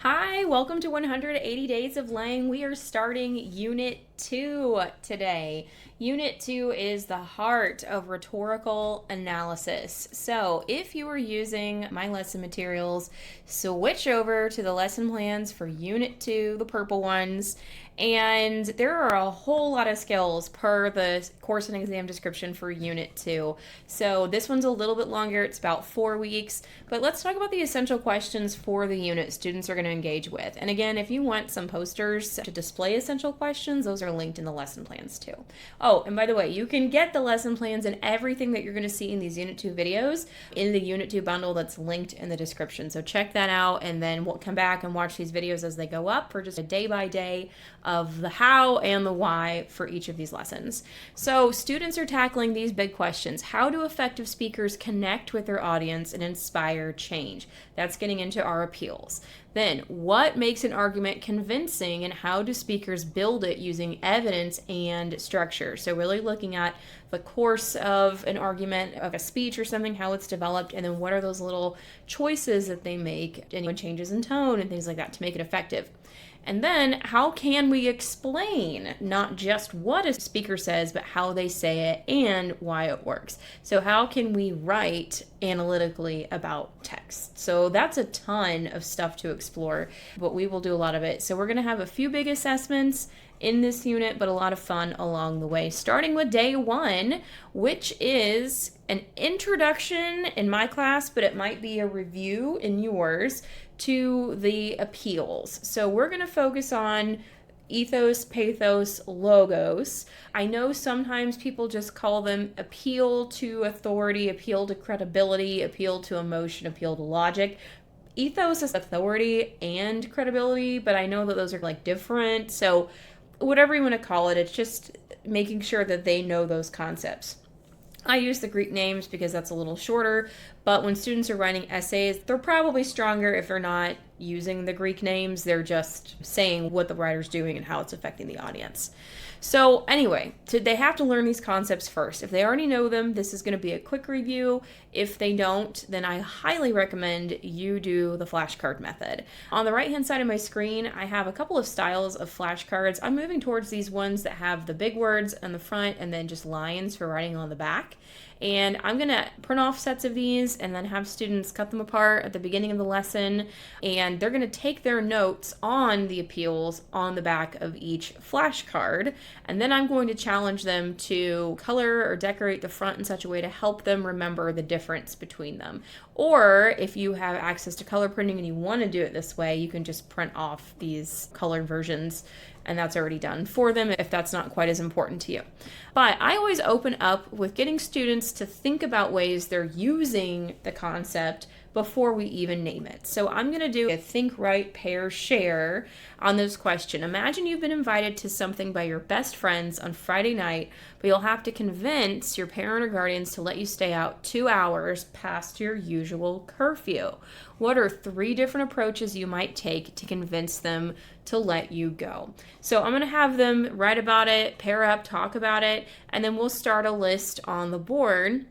Hi, welcome to 180 Days of Lang. We are starting Unit 2 today. Unit 2 is the heart of rhetorical analysis. So, if you are using my lesson materials, switch over to the lesson plans for Unit 2, the purple ones. And there are a whole lot of skills per the course and exam description for Unit 2. So this one's a little bit longer, it's about 4 weeks. But let's talk about the essential questions for the unit students are going to engage with. And again, if you want some posters to display essential questions, those are linked in the lesson plans too. Oh, and by the way, you can get the lesson plans and everything that you're going to see in these Unit 2 videos in the Unit 2 bundle that's linked in the description. So check that out, and then we'll come back and watch these videos as they go up for just a day by day of the how and the why for each of these lessons. So students are tackling these big questions. How do effective speakers connect with their audience and inspire change? That's getting into our appeals. Then, what makes an argument convincing, and how do speakers build it using evidence and structure? So really looking at the course of an argument, of a speech or something, how it's developed, and then what are those little choices that they make, and changes in tone and things like that to make it effective. And then, how can we explain not just what a speaker says, but how they say it and why it works? So how can we write analytically about text? So that's a ton of stuff to explore, but we will do a lot of it. So we're going to have a few big assessments in this unit, but a lot of fun along the way, starting with day 1, which is an introduction in my class, but it might be a review in yours, to the appeals. So we're going to focus on ethos, pathos, logos. I know sometimes people just call them appeal to authority, appeal to credibility, appeal to emotion, appeal to logic. Ethos is authority and credibility, but I know that those are like different. So whatever you want to call it, it's just making sure that they know those concepts. I use the Greek names because that's a little shorter, but when students are writing essays, they're probably stronger if they're not using the Greek names. They're just saying what the writer's doing and how it's affecting the audience. So anyway, they have to learn these concepts first. If they already know them, this is going to be a quick review. If they don't, then I highly recommend you do the flashcard method. On the right-hand side of my screen, I have a couple of styles of flashcards. I'm moving towards these ones that have the big words on the front and then just lines for writing on the back. And I'm going to print off sets of these and then have students cut them apart at the beginning of the lesson. And they're going to take their notes on the appeals on the back of each flashcard. And then I'm going to challenge them to color or decorate the front in such a way to help them remember the difference between them. Or if you have access to color printing and you want to do it this way, you can just print off these colored versions, and that's already done for them if that's not quite as important to you. But I always open up with getting students to think about ways they're using the concept before we even name it. So I'm going to do a think, write, pair, share on this question. Imagine you've been invited to something by your best friends on Friday night, but you'll have to convince your parent or guardians to let you stay out 2 hours past your usual curfew. What are 3 different approaches you might take to convince them to let you go? So I'm going to have them write about it, pair up, talk about it, and then we'll start a list on the board.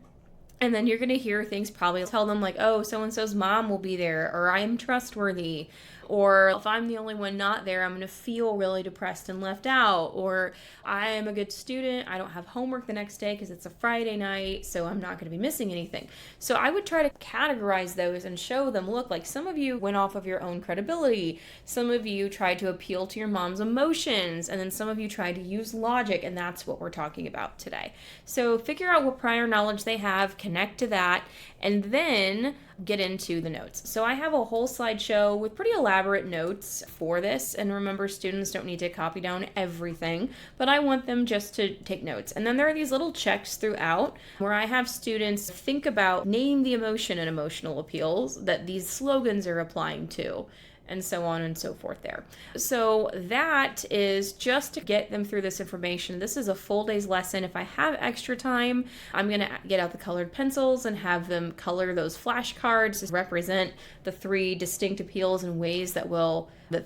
And then you're going to hear things probably tell them like, oh, so-and-so's mom will be there, or I am trustworthy, or if I'm the only one not there, I'm going to feel really depressed and left out, or I am a good student, I don't have homework the next day because it's a Friday night, so I'm not going to be missing anything. So I would try to categorize those and show them, look, like some of you went off of your own credibility, some of you tried to appeal to your mom's emotions, and then some of you tried to use logic, and that's what we're talking about today. So figure out what prior knowledge they have, connect to that, and then get into the notes. So I have a whole slideshow with pretty elaborate notes for this, and remember, students don't need to copy down everything, but I want them just to take notes. And then there are these little checks throughout where I have students think about, name the emotion and emotional appeals that these slogans are applying to, and so on and so forth there. So that is just to get them through this information. This is a full day's lesson. If I have extra time, I'm going to get out the colored pencils and have them color those flashcards to represent the 3 distinct appeals in ways that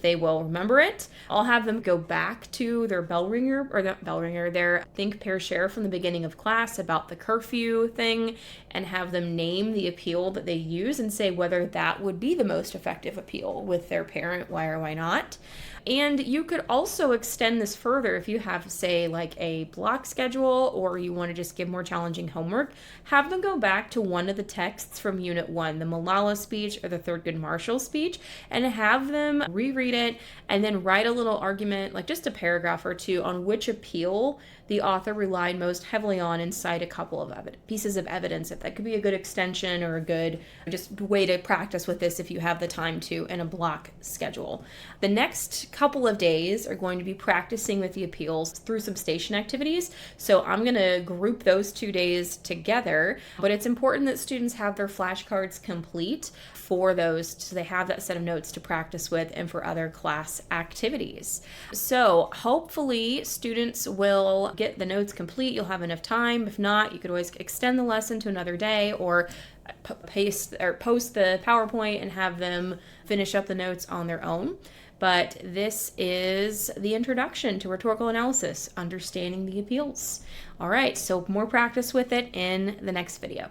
they will remember it. I'll have them go back to their their think, pair, share from the beginning of class about the curfew thing, and have them name the appeal that they use and say whether that would be the most effective appeal with their parent. Why or why not? And you could also extend this further if you have, say, like a block schedule, or you want to just give more challenging homework. Have them go back to one of the texts from Unit 1, the Malala speech or the Thurgood Marshall speech, and have them reread it and then write a little argument, like just a paragraph or two, on which appeal the author relied most heavily on, and cite a couple of pieces of evidence. If that could be a good extension or a good just way to practice with this if you have the time to in a block schedule. The next couple of days are going to be practicing with the appeals through some station activities. So I'm going to group those 2 days together, but it's important that students have their flashcards complete for those, so they have that set of notes to practice with and for other class activities. So hopefully students will get the notes complete. You'll have enough time. If not, you could always extend the lesson to another day, or post the PowerPoint and have them finish up the notes on their own. But this is the introduction to rhetorical analysis, understanding the appeals. All right, so more practice with it in the next video.